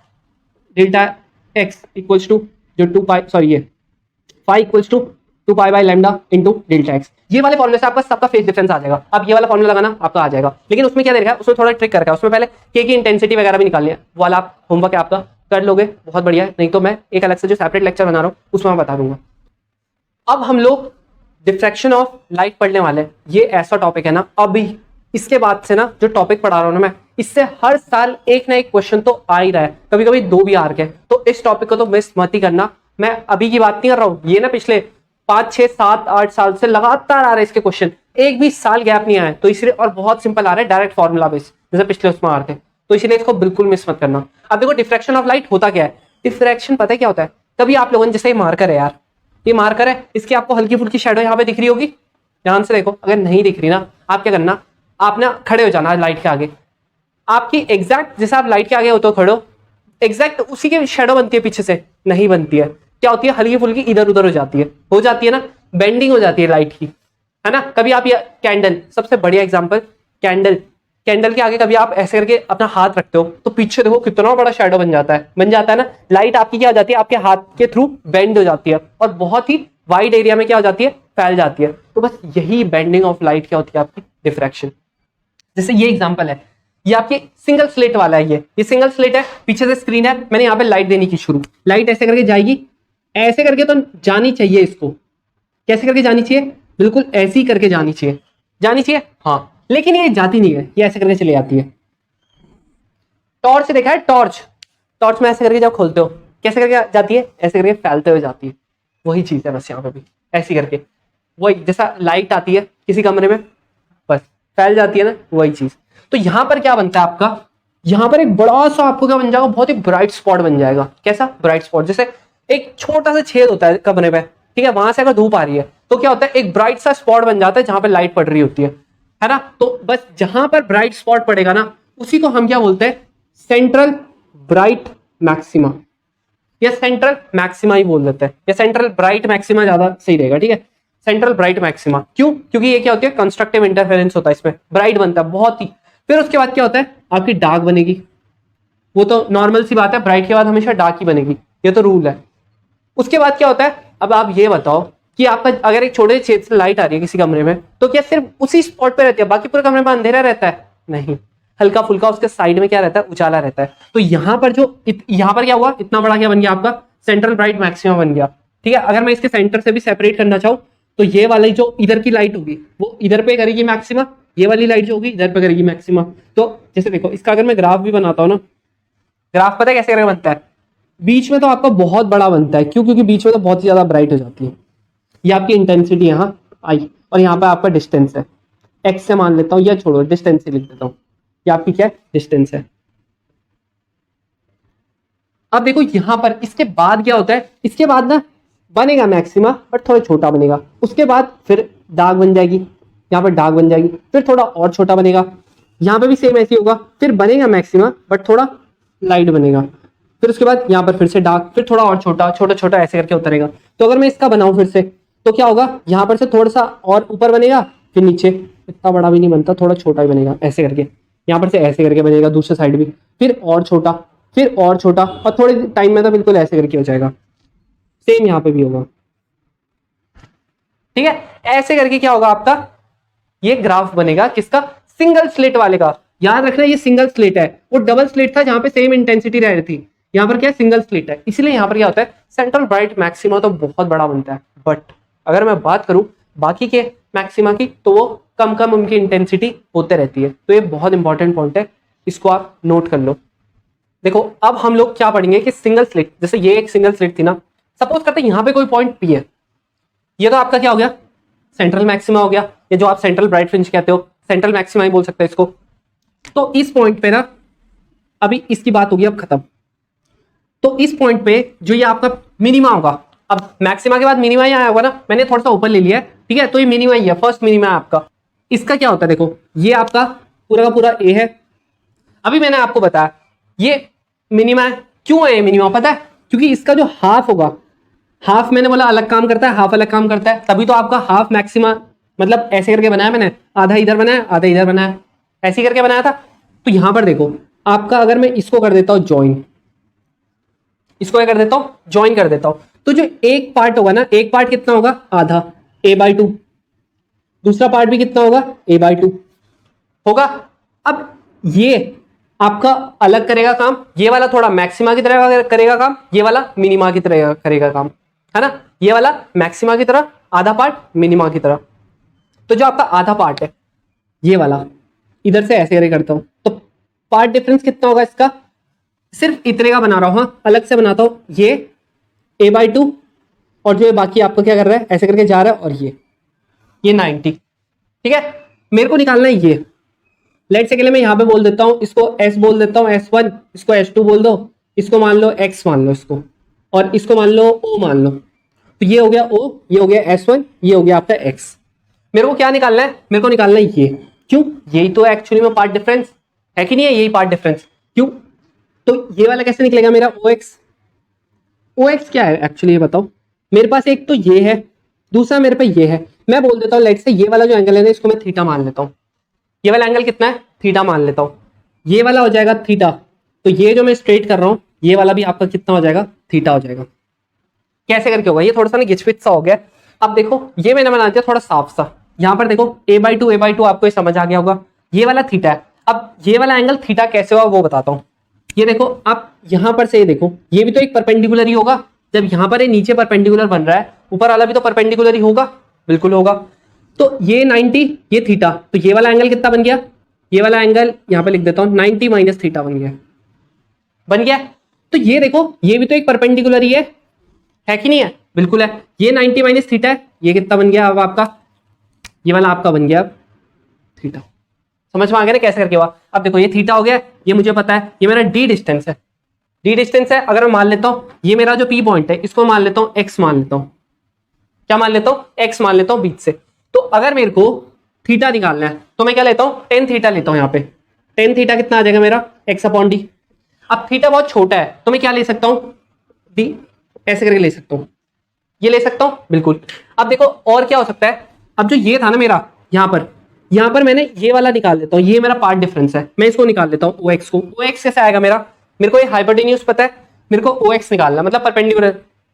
डेल्टा एक्स इक्वल्स टू जो 2 पाई, सॉरी ये phi equals to 2 pi by lambda into delta x. ये वाले फॉर्मूले से आपका सबका फेज डिफरेंस आ जाएगा। अब ये वाला फॉर्मूला लगाना आपका आ जाएगा, लेकिन उसमें क्या दे रखा है, उसमें थोड़ा ट्रिक कर रखा है, उसमें पहले के की इंटेंसिटी वगैरह भी निकालनी है, वो वाला आप होमवर्क है आपका, कर लोगे बहुत बढ़िया है, नहीं तो मैं एक अलग से जो सेपरेट लेक्चर बना रहा हूँ उसमें मैं बता दूंगा। अब हम लोग डिफ्रैक्शन ऑफ लाइट पढ़ने वाले हैं, ये ऐसा टॉपिक है ना, अभी इसके बाद से ना जो टॉपिक पढ़ा रहा हूँ ना मैं, इससे हर साल एक ना एक क्वेश्चन तो आ ही रहा है, कभी कभी 2 भी आ रहे हैं, तो इस टॉपिक को तो मिस मत ही करना। मैं अभी की बात नहीं कर रहा हूँ, ये ना पिछले 5 6 7 8 साल से लगातार आ रहे हैं इसके क्वेश्चन, एक भी साल गैप नहीं आया, तो इसलिए और बहुत सिंपल आ रहा है, डायरेक्ट फॉर्मूला बेस जैसे पिछले उसमें आ रहे थे, तो इसलिए इसको बिल्कुल मिस मत करना। अब देखो डिफ्रैक्शन ऑफ लाइट होता क्या है, डिफ्रैक्शन पता है क्या होता है, कभी आप लोगों ने जैसे ये मार्कर है यार, ये मार्कर है, इसकी आपको हल्की फुल्की शेडो यहाँ पे दिख रही होगी, ध्यान से देखो, अगर नहीं दिख रही ना, आप क्या करना, आप ना खड़े हो जाना लाइट के आगे, आपकी एग्जैक्ट जैसे आप लाइट के आगे होते हो खड़ो, एग्जैक्ट उसी की शेडो बनती है पीछे से, नहीं बनती है, क्या होती है, हल्की फुल्की इधर उधर हो जाती है ना, बेंडिंग हो जाती है लाइट की, है ना। कभी आप ये कैंडल, सबसे बढ़िया एग्जांपल, कैंडल के आगे कभी आप ऐसे करके अपना हाथ रखते हो तो पीछे देखो कितना बड़ा शैडो बन जाता है ना, लाइट आपकी क्या हो जाती है, आपके हाथ के थ्रू बेंड हो जाती है और बहुत ही वाइड एरिया में क्या हो जाती है, फैल जाती है। तो बस यही बेंडिंग ऑफ लाइट क्या होती है, आपकी डिफ्रैक्शन। जैसे ये एग्जांपल है, ये आपकी सिंगल स्लिट वाला है, ये सिंगल स्लिट है, पीछे से स्क्रीन है, मैंने यहाँ पे लाइट देनी की शुरू, लाइट ऐसे करके जाएगी, ऐसे करके तो जानी चाहिए, इसको कैसे करके जानी चाहिए, बिल्कुल ऐसे ही करके जानी चाहिए, हाँ, लेकिन ये जाती नहीं है, ये ऐसे करके चली जाती है। टॉर्च देखा है, टॉर्च में ऐसे करके जब खोलते हो कैसे करके जाती है, ऐसे करके फैलते हुए जाती है, वही चीज है बस यहाँ पे भी ऐसी करके, वही जैसा लाइट आती है किसी कमरे में बस फैल जाती है ना, वही चीज। तो यहां पर क्या बनता है आपका, यहां पर एक बड़ा सा आपको क्या बन जाएगा, बहुत ही ब्राइट स्पॉट बन जाएगा। कैसा ब्राइट स्पॉट, जैसे एक छोटा सा छेद होता है कमरे में, ठीक है, वहां से अगर धूप आ रही है तो क्या होता है, एक ब्राइट सा स्पॉट बन जाता है जहां पर लाइट पड़ रही होती है ना। तो बस जहां पर ब्राइट स्पॉट पड़ेगा ना, उसी को हम क्या बोलते हैं, सेंट्रल ब्राइट मैक्सिमा, या सेंट्रल मैक्सिमा ही बोल देते हैं, या सेंट्रल ब्राइट मैक्सिमा ज्यादा सही रहेगा, ठीक है, सेंट्रल ब्राइट मैक्सिमा। क्यों, क्योंकि ये क्या होती है, कंस्ट्रक्टिव इंटरफेरेंस होता है इसमें, ब्राइट बनता है बहुत ही। फिर उसके बाद क्या होता है, आपकी डार्क बनेगी, वो तो नॉर्मल सी बात है, ब्राइट के बाद हमेशा डार्क ही बनेगी, ये तो रूल है। उसके बाद क्या होता है, अब आप ये बताओ कि आपका अगर एक छोटे छेद से लाइट आ रही है किसी कमरे में, तो क्या सिर्फ उसी स्पॉट पे रहती है, बाकी पूरे कमरे में अंधेरा रहता है, नहीं, हल्का फुल्का उसके साइड में क्या रहता है, उजाला रहता है। तो यहाँ पर जो यहाँ पर क्या हुआ, इतना बड़ा क्या बन गया आपका, सेंट्रल ब्राइट मैक्सिमा बन गया, ठीक है। अगर मैं इसके सेंटर से भी सेपरेट करना चाहूँ तो ये वाली जो इधर की लाइट होगी वो इधर पे करेगी मैक्सिमा, ये वाली लाइट जो होगी इधर पे करेगी मैक्सिमा। तो जैसे देखो इसका अगर मैं ग्राफ भी बनाता हूँ ना, ग्राफ पता है कैसे करके बनता है, बीच में तो आपका बहुत बड़ा बनता है, क्यों, क्योंकि बीच में तो बहुत ही ज्यादा ब्राइट हो जाती है, ये आपकी इंटेंसिटी यहाँ आई, और यहाँ पे आपका डिस्टेंस है, एक्स से मान लेता हूँ, या छोड़ो डिस्टेंस से लिख देता हूँ, ये आपकी क्या डिस्टेंस है। अब देखो यहां पर इसके बाद क्या होता है, इसके बाद ना बनेगा मैक्सिमा बट थोड़ा छोटा बनेगा, उसके बाद फिर डार्क बन जाएगी, यहाँ पर डार्क बन जाएगी, फिर थोड़ा और छोटा बनेगा, यहाँ पे भी सेम ऐसे होगा, फिर बनेगा मैक्सिमा बट थोड़ा लाइट बनेगा, फिर उसके बाद यहाँ पर फिर से डार्क, फिर थोड़ा और छोटा छोटा छोटा ऐसे करके उतरेगा। तो अगर मैं इसका बनाऊं फिर से, तो क्या होगा, यहाँ पर से थोड़ा सा और ऊपर बनेगा, फिर नीचे, इतना बड़ा भी नहीं बनता, थोड़ा छोटा ही बनेगा ऐसे करके, यहाँ पर से ऐसे करके बनेगा दूसरे साइड भी, फिर और छोटा, फिर और छोटा, और थोड़े टाइम में तो बिल्कुल ऐसे करके हो जाएगा, सेम यहाँ पे भी होगा, ठीक है। ऐसे करके क्या होगा आपका, ये ग्राफ बनेगा किसका, सिंगल स्लिट वाले का। याद रखना ये सिंगल स्लिट है, वो डबल स्लिट था जहां पे सेम इंटेंसिटी रह रही थी, यहाँ पर क्या सिंगल स्लिट है, इसलिए यहाँ पर क्या होता है, सेंट्रल ब्राइट मैक्सिमा तो बहुत बड़ा बनता है, बट अगर मैं बात करूं बाकी के मैक्सिमा की, तो वो कम कम उनकी इंटेंसिटी होते रहती है। तो ये बहुत इंपॉर्टेंट पॉइंट है, इसको आप नोट कर लो। देखो अब हम लोग क्या पढ़ेंगे कि सिंगल स्लिट, जैसे ये एक सिंगल स्लिट थी ना, सपोज करते हैं यहाँ पे कोई पॉइंट पी है, ये तो आपका क्या हो गया, सेंट्रल मैक्सिमा हो गया, ये जो आप सेंट्रल ब्राइट फ्रिंज कहते हो, सेंट्रल मैक्सिमा ही बोल सकते हैं इसको। तो इस पॉइंट पे ना, अभी इसकी बात होगी अब खत्म, तो इस पॉइंट पे जो ये आपका मिनिमा होगा, अब मैक्सिमा के बाद मिनिमा ही आया होगा ना, मैंने थोड़ा सा ऊपर ले लिया है, ठीक है, तो ये मिनिमा ही है, फर्स्ट मिनिमा है आपका। इसका क्या होता है, देखो ये आपका पूरा का पूरा ए है, अभी मैंने आपको बताया ये मिनिमा है, क्यों है ये मिनिमा पता है, क्योंकि इसका जो हाफ होगा, हाफ मैंने बोला अलग काम करता है, हाफ अलग काम करता है, तभी तो आपका हाफ मैक्सिमा, मतलब ऐसे करके बनाया मैंने, आधा इधर बनाया आधा इधर बनाया, ऐसे करके बनाया था। तो यहां पर देखो आपका, अगर मैं इसको कर देता हूं ज्वाइन, इसको क्या कर देता हूं, ज्वाइन कर देता हूं, तो जो एक पार्ट होगा ना, एक पार्ट कितना होगा, आधा a/2, दूसरा पार्ट भी कितना होगा, a/2 होगा। अब ये आपका अलग करेगा काम, ये वाला थोड़ा मैक्सिमा की तरह करेगा काम, ये वाला मिनिमा की तरह करेगा काम, है ना, ये वाला मैक्सिमा की तरह, आधा पार्ट मिनिमा की तरह। तो जो आपका आधा पार्ट है ये वाला, इधर से ऐसे करता हूं, तो पार्ट डिफरेंस कितना होगा इसका, सिर्फ इतने का बना रहा हूं, हाँ अलग से बनाता हूं, ये a/2 और जो बाकी आपका क्या कर रहा है, ऐसे करके जा रहा है, और ये 90। ठीक है, मेरे को निकालना है ये। लेट से के लिए मैं यहाँ पे बोल देता हूँ, इसको S बोल देता हूँ, S1, इसको S2 बोल दो, इसको मान लो X मान लो इसको, और इसको मान लो O मान लो। तो ये हो गया O, ये हो गया S1, ये हो गया आपका X। मेरे को क्या निकालना है, मेरे को निकालना है ये। क्यों, यही तो एक्चुअली में पार्ट डिफरेंस है कि नहीं है, यही पार्ट डिफरेंस। क्यों, तो ये वाला कैसे निकलेगा मेरा OX। OX क्या है एक्चुअली, ये बताओ। मेरे पास एक तो ये है, दूसरा मेरे पे ये है। मैं बोल देता हूँ लेट से ये वाला जो एंगल है ना, इसको मैं थीटा मान लेता हूँ। ये वाला एंगल कितना है, थीटा मान लेता हूँ। ये वाला हो जाएगा थीटा, तो ये जो मैं स्ट्रेट कर रहा हूँ, ये वाला भी आपका कितना हो जाएगा, थीटा हो जाएगा। कैसे करके होगा, ये थोड़ा सा ना गिचपिच सा हो गया। अब देखो ये मैंने बना दिया थोड़ा साफ सा। यहाँ पर देखो a/2 आपको ये समझ आ गया होगा, ये वाला थीटा है। अब ये वाला एंगल थीटा कैसे हुआ वो बताता हूँ। ये देखो, आप यहाँ पर से ये देखो, ये भी तो एक परपेंडिकुलर ही होगा। जब यहाँ पर ये नीचे परपेंडिकुलर बन रहा है, ऊपर वाला भी तो परपेंडिकुलर ही होगा, बिल्कुल होगा। तो ये 90, ये थीटा, तो ये वाला एंगल कितना बन गया, ये वाला एंगल यहाँ पे लिख देता हूँ 90 माइनस थीटा बन गया, बन गया। तो ये देखो, ये भी तो एक परपेंडिकुलर ही है कि नहीं है, बिल्कुल है। ये 90 माइनस थीटा है, ये कितना बन गया अब आपका, ये वाला आपका बन गया अब थीटा। समझ में आ गया ना कैसे करके हुआ। अब देखो ये थीटा हो गया, ये मुझे पता है, ये मेरा डी डिस्टेंस है, डी डिस्टेंस है। अगर मैं मान लेता हूँ ये मेरा जो पी पॉइंट है, इसको मान लेता हूँ एक्स मान लेता हूँ, क्या मान लेता हूँ, एक्स मान लेता हूँ बीच से। तो अगर मेरे को थीटा निकालना है तो मैं क्या लेता हूँ, टेन थीटा लेता हूँ। यहाँ पे टेन थीटा कितना आ जाएगा मेरा, एक्स अपॉन डी। अब थीटा बहुत छोटा है तो मैं क्या ले सकता हूँ, डी, ऐसे करके ले सकता हूँ, ये ले सकता हूँ, बिल्कुल। अब देखो और क्या हो सकता है, अब जो ये था ना मेरा, यहाँ पर मैंने ये वाला निकाल लेता हूँ, ये मेरा पार्ट डिफरेंस है, मैं इसको निकाल लेता हूँ OX को। OX कैसे आएगा मेरा, मेरे को ये हाइपोटेन्यूज पता है, मेरे को OX निकालना है, मतलब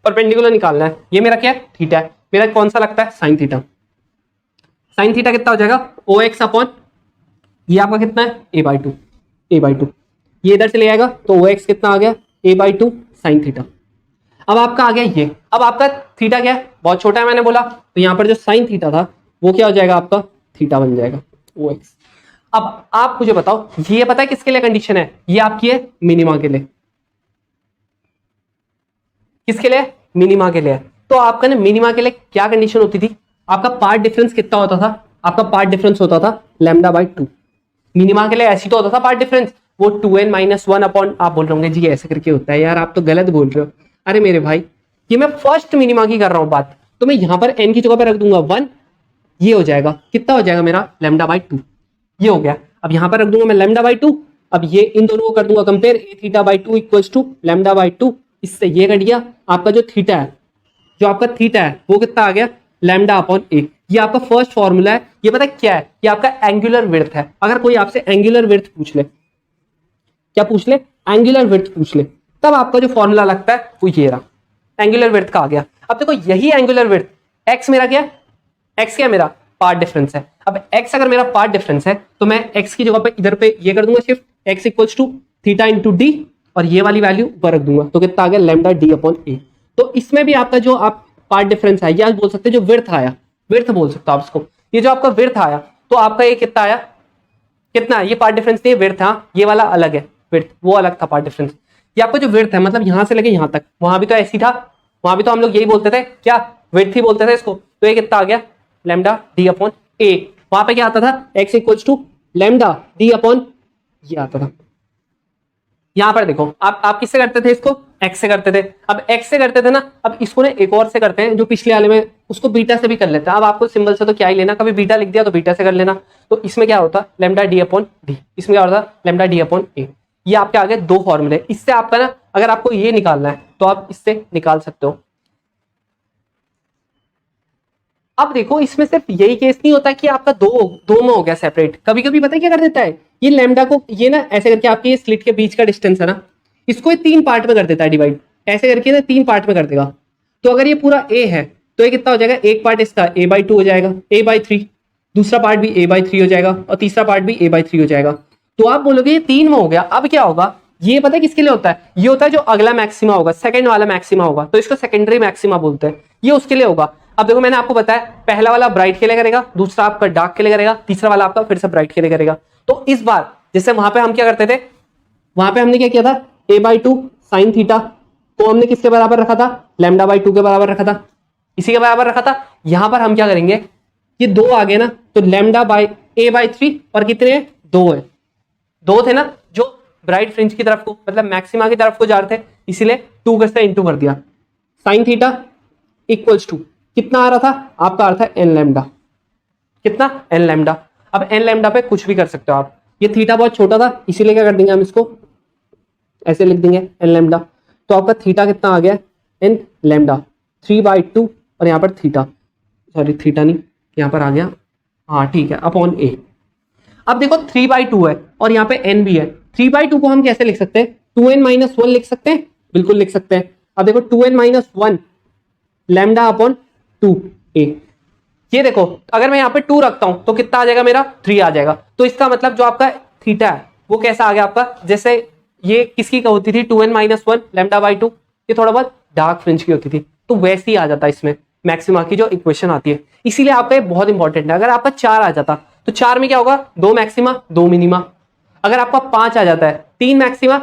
परपेंडिकुलर निकालना है। ये मेरा क्या है, थीटा है, मेरा कौन सा लगता है, साइन थीटा। साइन थीटा कितना हो जाएगा, OX अपॉन ये आपका कितना है, a/2। ये इधर से ले आएगा तो OX कितना आ गया, a/2 साइन थीटा। अब आपका आ गया ये, अब आपका थीटा क्या है, बहुत छोटा है मैंने बोला, तो यहाँ पर जो साइन थीटा था वो क्या हो जाएगा आपका, थीटा बन जाएगा OX। अब आप मुझे बताओ, ये पता है किसके लिए कंडीशन है, ये आपकी है मिनिमा के लिए। किसके लिए, मिनिमा के लिए। तो आपका ना मिनिमा के लिए क्या कंडीशन होती थी, आपका पार्ट डिफरेंस कितना होता था, आपका पार्ट डिफरेंस होता था λ/2। मिनिमा के लिए ऐसी तो होता था पार्ट डिफरेंस, वो 2n-1 अपॉन, आप बोल रहे होंगे जी ऐसे करके होता है यार, आप तो गलत बोल रहे हो। अरे मेरे भाई, ये मैं फर्स्ट मिनिमा की कर रहा हूं बात, तो मैं यहां पर n की जगह पर रख दूंगा 1, ये हो जाएगा कितना हो जाएगा मेरा, λ/2, ये हो गया। अब यहां पर रख दूंगा मैं λ/2, अब ये इन दोनों को कर दूंगा कंपेयर, a θ/2 इक्वल्स टू λ/2। इससे ये कट गया, आपका जो थीटा है, जो आपका थीटा है वो कितना आ गया, λ/a। ये आपका फर्स्ट फॉर्मूला है। ये पता है क्या है, ये आपका एंगुलर विड्थ है। अगर कोई आपसे एंगुलर विड्थ पूछ ले, क्या पूछ ले, एंगुलर विड्थ पूछ ले, तब आपका जो फॉर्मूला लगता है वो ये रहा, एंगुलर विड्थ का आ गया। अब देखो यही एंगुलर विड्थ, एक्स मेरा क्या, एक्स क्या मेरा पार्ट डिफरेंस है। अब एक्स अगर मेरा पार्ट डिफरेंस है तो मैं एक्स की जगह पे इधर पे ये कर दूंगा shift, x equals to theta into d, और ये वाली वैल्यू ऊपर रख दूंगा, तो कितना आ गया, λ/d/a। तो इसमें भी आपका जो आप पार्ट डिफरेंस है, या बोल सकते हैं जो विड्थ आया, विड्थ बोल सकते हो आप इसको, ये जो आपका विड्थ आया, तो आपका ये कितना आया, कितना, ये पार्ट डिफरेंस नहीं, विड्थ। हाँ, ये वाला अलग है, विड्थ वो अलग था पार्ट डिफरेंस। ये आपका जो विड्थ है, मतलब यहां से लेके यहां तक, वहां भी तो ऐसी था, वहां भी तो हम लोग यही बोलते थे, क्या विड्थ ही बोलते थे इसको। तो ये कितना आ गया, λ/d/a। वहां पे क्या आता था, x इक्वल्स टू λ/d/, ये आता था। यहां पर देखो आप किससे करते थे इसको, x से करते थे। अब x से करते थे ना, अब इसको ना एक और से करते हैं, जो पिछले वाले में उसको बीटा से भी कर लेते हैं। अब आपको सिंबल से तो क्या ही लेना, कभी बीटा लिख दिया तो बीटा से कर लेना। तो इसमें क्या होता, λ/d/d, इसमें क्या होता, λ/d/a। ये आपके आगे दो फॉर्मूले, इससे आपका ना अगर आपको ये निकालना है तो आप इससे निकाल सकते हो। अब देखो इसमें सिर्फ यही केस नहीं होता कि आपका दो में हो गया सेपरेट, कभी कभी पता है क्या कर देता है, ये लैम्डा को ये ना ऐसे करके, आपके स्लिट के बीच का डिस्टेंस है ना, इसको ये 3 पार्ट में कर देता है डिवाइड, ऐसे करके ना 3 पार्ट में कर देगा। तो अगर ये पूरा a है तो ये कितना हो जाएगा, एक पार्ट इसका a/2 हो जाएगा, a/3, दूसरा पार्ट भी a/3 हो जाएगा, और तीसरा पार्ट भी a/3 हो जाएगा। तो आप बोलोगे ये 3 में हो गया। अब क्या होगा, ये पता है किसके लिए होता है, ये होता है जो अगला मैक्सिमा होगा, सेकंड वाला मैक्सिमा होगा, तो इसको सेकेंडरी मैक्सिमा बोलते हैं, ये उसके लिए होगा। अब देखो मैंने आपको बताया, पहला वाला ब्राइट के लिए करेगा, दूसरा आपका डार्क के लिए करेगा, तीसरा वाला आपका फिर से ब्राइट के लिए करेगा। तो इस बार जैसे वहां पे हम क्या करते थे, वहां पे हमने क्या किया था, a/2 साइन थीटा को हमने किसके बराबर रखा था, λ/2 के बराबर रखा था। इसी के बराबर रखा था। यहां पर हम क्या करेंगे, ये 2 आ गए ना, तो लैम्डा बाई ए बाई 3 और कितने हैं, 2 है। 2 थे ना जो ब्राइट फ्रिंज की तरफ को मतलब मैक्सिमा की तरफ को जा रहे थे, इसीलिए 2 कैसे इंटू कर दिया। साइन थीटा इक्वल्स टू कितना आ रहा था आपका, आ रहा था एन लैम्डा। कितना, एन लैम्डा। अब एन लैम्डा पे कुछ भी कर सकते हो आप, ये थीटा बहुत छोटा था इसीलिए क्या कर देंगे हम इसको ऐसे लिख देंगे एन लैम्डा। तो आपका थीटा कितना आ गया, एन लैम्डा 3/2 और यहाँ पर थीटा, सॉरी थीटा नहीं, यहाँ पर आ गया, हाँ ठीक है, अपॉन ए। अब देखो 3/2 है और यहाँ पे एन भी है, 3/2 को हम कैसे लिख सकते हैं, 2n-1 लिख सकते हैं, बिल्कुल लिख सकते हैं। अब देखो 2n-1 लैम्डा अपॉन 2a, ये देखो अगर मैं यहाँ पे 2 रखता हूं तो कितना आ जाएगा मेरा, 3 आ जाएगा। तो इसका मतलब जो आपका थीटा है वो कैसा आ गया आपका, जैसे ये किसकी का होती थी 2n-1 लैम्डा बाई 2, ये थोड़ा बहुत डार्क फ्रिंज की होती थी, तो वैसे ही आ जाता है इसमें मैक्सिमा की जो इक्वेशन आती है। इसीलिए आपका ये बहुत इंपॉर्टेंट है। अगर आपका 4 आ जाता तो 4 में क्या होगा, 2 मैक्सिमा 2 मिनिमा। अगर आपका 5 आ जाता है, 3 मैक्सिमा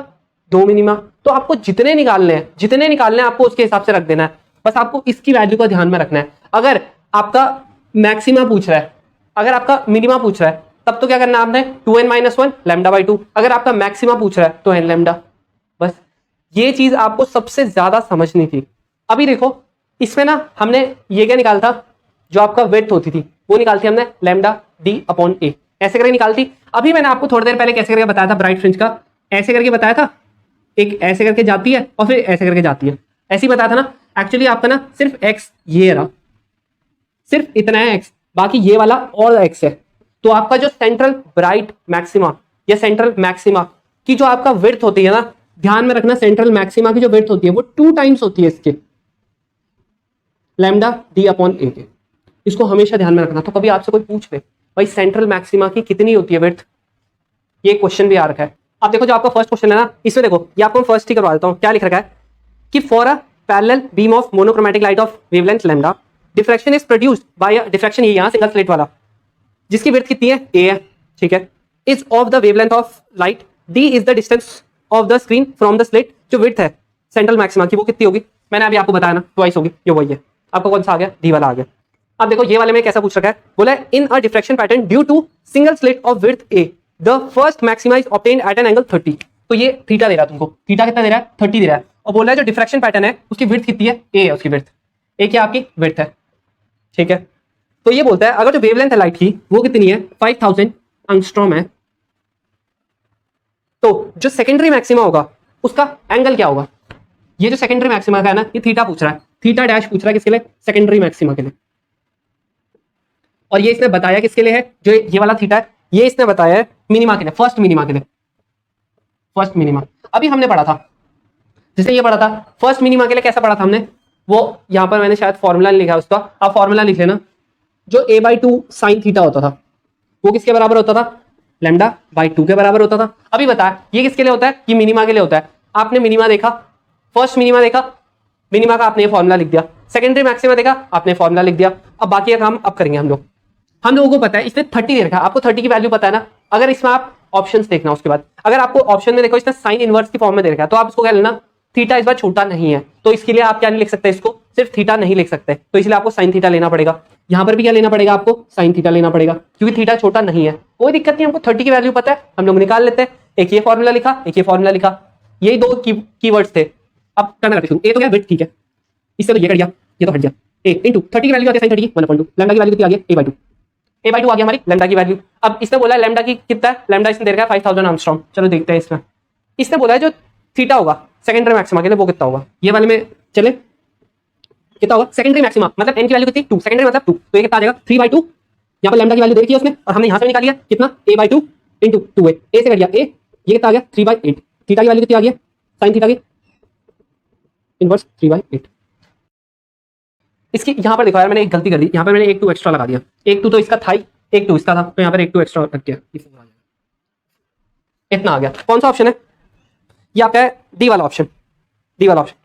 2 मिनिमा। तो आपको जितने निकालने हैं आपको उसके हिसाब से रख देना है, बस आपको इसकी वैल्यू का ध्यान में रखना है। अगर आपका मैक्सिमा पूछ रहा है, अगर आपका मिनिमा पूछ रहा है, तब तो क्या करना है आपने 2n-1 लैम्डा बाई 2। अगर आपका मैक्सिमा पूछ रहा है तो n लैम्डा। बस ये चीज आपको सबसे ज्यादा समझनी थी। अभी देखो इसमें ना हमने ये क्या निकाला था, जो आपका विड्थ होती थी वो निकालती हमने लैम्डा डी अपॉन ए, ऐसे करके निकालती। अभी मैंने आपको थोड़ी देर पहले कैसे करके बताया था ब्राइट फ्रिंज का, ऐसे करके बताया था, एक ऐसे करके जाती है और फिर ऐसे करके जाती है, ऐसे ही बताया था ना। एक्चुअली आपका ना सिर्फ एक्स ये रहा, सिर्फ इतना है एक्स, बाकी ये वाला और एक्स है। तो आपका जो सेंट्रल ब्राइट मैक्सिमा या सेंट्रल मैक्सिमा की जो आपका विड्थ होती है ना, ध्यान में रखना, सेंट्रल मैक्सिमा की जो विड्थ होती है वो 2 टाइम्स होती है इसके लैम्डा डी अपॉन ए के। इसको हमेशा ध्यान में रखना। तो कभी आपसे कोई पूछ ले भाई सेंट्रल मैक्सिमा की कितनी होती है विड्थ, ये क्वेश्चन भी आ रखा है। अब देखो जो आपका फर्स्ट क्वेश्चन है ना, इसमें देखो ये आपको फर्स्ट ही करवा देता हूं, क्या लिख रखा है कि for a parallel beam of monochromatic light of wavelength lambda diffraction is produced by diffraction, ये यहां सिंगल स्लिट वाला जिसकी विड्थ कितनी है, ए है, ठीक है, is of the wavelength of light, D is the distance of the screen from the slit. जो विड्थ है सेंट्रल मैक्सिमा की वो कितनी होगी, मैंने अभी आपको बताया ना, ट्वाइस होगी, ये वही है। आपको कौन सा आ गया, डी वाला आ गया। अब देखो ये वाले में कैसा पूछ रखा है, बोला in a diffraction pattern due to single slit of width a the first maxima is obtained at an angle 30। तो ये थीटा दे रहा है तुमको, थीटा कितना दे रहा है, 30 दे रहा है, और बोल रहा है जो डिफ्रैक्शन पैटर्न है उसकी विड्थ कितनी है, ए है उसकी विड्थ, ए क्या आपकी विड्थ है, ठीक है। तो ये बोलता है अगर जो वेवलेंथ है लाइट की वो कितनी है, 5000 एंगस्ट्रॉम है, तो जो सेकेंडरी मैक्सिमा होगा उसका एंगल क्या होगा। ये जो सेकेंडरी मैक्सिमा का है ना, ये थीटा पूछ रहा है, थीटा डैश पूछ रहा है किसके लिए, सेकेंडरी मैक्सिमा के लिए। और ये इसने बताया किसके लिए है, जो ये वाला थीटा है ये इसने बताया है मिनिमा के लिए, फर्स्ट मिनिमा के लिए, फर्स्ट मिनिमा। अभी हमने पढ़ा था, जैसे ये पढ़ा था फर्स्ट मिनिमा के लिए, कैसा पढ़ा था हमने, वो यहां पर मैंने शायद फॉर्मूला लिखा है उसका, आप फॉर्मूला लिख लेना। जो a/2 साइन थीटा होता था वो किसके बराबर होता था, लैम्डा बाई 2 के बराबर होता था। अभी बता ये किसके लिए होता है, ये मिनिमा के लिए होता है। आपने मिनिमा देखा, फर्स्ट मिनिमा देखा, मिनिमा का आपने ये फॉर्मूला लिख दिया, सेकेंडरी मैक्सिमा देखा आपने फॉर्मूला लिख दिया। अब बाकी का काम अब करेंगे हम लोगों को पता है इसमें 30 दे रखा है, आपको 30 की वैल्यू पता है ना। अगर इसमें आप ऑप्शंस देखना, उसके बाद अगर आपको ऑप्शन में देखो इसने साइन इनवर्स की फॉर्म में दे रखा है, तो आप इसको क्या लेना, थीटा इस बार छोटा नहीं है, तो इसके लिए आप क्या नहीं लिख सकते, इसको सिर्फ थीटा नहीं लिख सकते, तो इसलिए आपको साइन थीटा लेना पड़ेगा। यहां पर भी क्या लेना पड़ेगा, आपको साइन थीटा लेना पड़ेगा, क्योंकि थीटा छोटा नहीं है। कोई दिक्कत नहीं, हमको 30 की वैल्यू पता है, हम लोग निकाल लेते हैं। एक ये फॉर्मूला लिखा, एक ये फॉर्मूला लिखा, यही 2 कीवर्ड्स थे। अब करना करते ए तो क्या विड्थ, ठीक है, इससे तो ये कट गया, ये तो हट गया, ए इंटू 30 की वैल्यू आती है साइन 30 की 1/2, लैम्डा की वैल्यू कितनी आ गई, a/2, a/2 आ गया हमारी लैम्डा की वैल्यू। अब इसने बोला लैम्डा की कितना है, लैम्डा इसने दे रखा है 5000 एंगस्ट्रॉम। चलो देखते हैं इसमें, इसने बोला है जो थीटा होगा सेकेंडरी मैक्सिमा के लिए वो कितना होगा, ये वाले में चले कितना होगा, सेकेंडरी मैक्सिमा मतलब n की वैल्यू कितनी 2, सेकेंडरी मतलब 2, तो ये कितना आ जाएगा 3/2। यहाँ पर लैम्डा की वैल्यू दे रखी है उसने, और हमने यहाँ से निकाली है कितना, a/2 इंटू 2a, ए से कट गया a, ये कितना आ गया 3/8। थीटा की वैल्यू कितनी आ गई, साइन थीटा की इनवर्स 3/8। इसकी यहाँ पर देखो यार मैंने एक गलती कर दी, यहाँ पर मैंने एक 2 एक्स्ट्रा लगा दिया, एक 2 तो इसका था ही, एक 2 इसका था, तो यहाँ पर एक 2 एक्स्ट्रा रख दिया, इतना आ गया। कौन सा ऑप्शन है, ये आपका है डी वाला ऑप्शन, डी वाला ऑप्शन।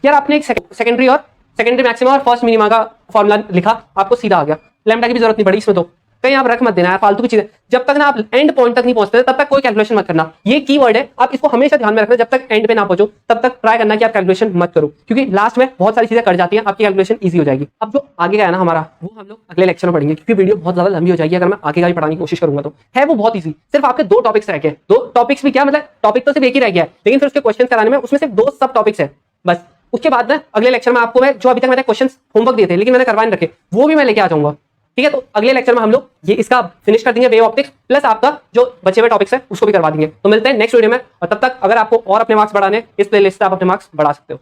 यार आपने एक सेकेंडरी मैक्सिमा और फर्स्ट मिनिमा का फॉर्मूला लिखा, आपको सीधा आ गया, लैम्डा की भी जरूरत नहीं पड़ी इसमें, तो कहीं आप रख मत देना है फालतू की चीजें। जब तक ना आप एंड पॉइंट तक नहीं पहुंचते तब तक कोई कैलकुलेशन मत करना। ये कीवर्ड है, आप इसको हमेशा ध्यान में रखना। जब तक एंड पे ना पहुंचो तब तक ट्राई करना कि आप कैलकुलेशन मत करो, क्योंकि लास्ट में बहुत सारी चीजें कट जाती हैं, आपकी कैलकुलेशन ईजी हो जाएगी। अब जो आगे का है ना हमारा, वो हम लोग अगले लेक्चर में पढ़ेंगे, क्योंकि वीडियो बहुत ज्यादा लंबी हो जाएगी अगर मैं आगे का भी पढ़ाने की कोशिश करूंगा। तो है वो बहुत ईजी, सिर्फ आपके 2 टॉपिक्स रह गए। 2 टॉपिक्स भी क्या मतलब, टॉपिक तो सिर्फ एक ही रह गया है, लेकिन फिर उसके क्वेश्चन कराने में उसमें सिर्फ 2 सब टॉपिक्स है बस। उसके बाद ना अगले लेक्चर में आपको मैं जो अभी तक मैंने क्वेश्चन होमवर्क दिए थे लेकिन मैंने करवा नहीं रखे, वो भी मैं लेके आ जाऊंगा। ठीक है, तो अगले लेक्चर में हम लोग ये इसका फिनिश कर देंगे, वेव ऑप्टिक्स प्लस आपका जो बचे हुए टॉपिक्स है उसको भी करवा देंगे। तो मिलते हैं नेक्स्ट वीडियो में, और तब तक अगर आपको और अपने मार्क्स बढ़ाने, इस प्लेलिस्ट से आप अपने मार्क्स बढ़ा सकते हो।